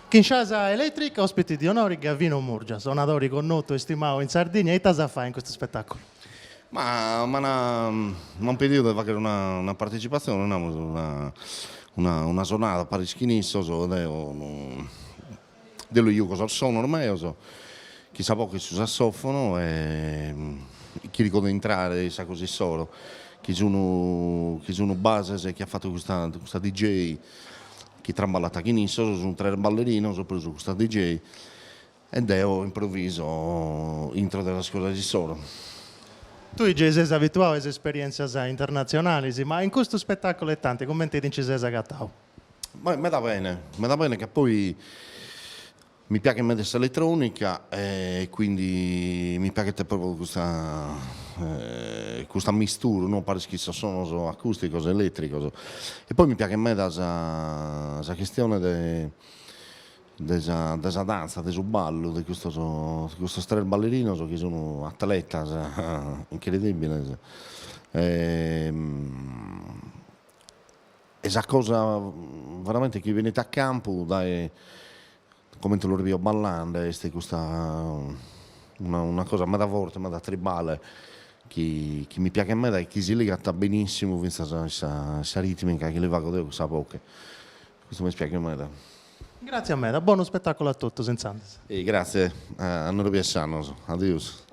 Kinshasa Electric, ospiti di onore Gavino Murgia, suonatore conosciuto e stimato in Sardegna. E cosa fa in questo spettacolo? Ma un periodo di fare una partecipazione, una sonata per schinisso, dello io cosa sono ormai, chi sa poco su sassofono e chi ricorda entrare sa così solo, chi sono base che ha fatto questa DJ, chi tramballata chinisso, sono tre ballerino, ho preso questa DJ ed io improvviso intro della scuola di solo. Tu già sei abituato a esperienze internazionali, ma in questo spettacolo è tante, come ti dici sei agattato? Mi dà bene che poi mi piace questa elettronica e quindi mi piace proprio questa mistura, non pare che sono acustico, elettrico. E poi mi piace questa questione della danza, del ballo, di questo tre ballerino che sono atleti incredibili. E esa cosa veramente che viene a campo dai, come te lo rivedo ballando, è una cosa ma da forte, ma da tribale che mi piace a me e che si lega benissimo questa ritmica che le va a godere sa poco. Questo mi spiace a me. Grazie a me, da buono spettacolo a tutti, senz'altro. Grazie a noi piacciono, adios.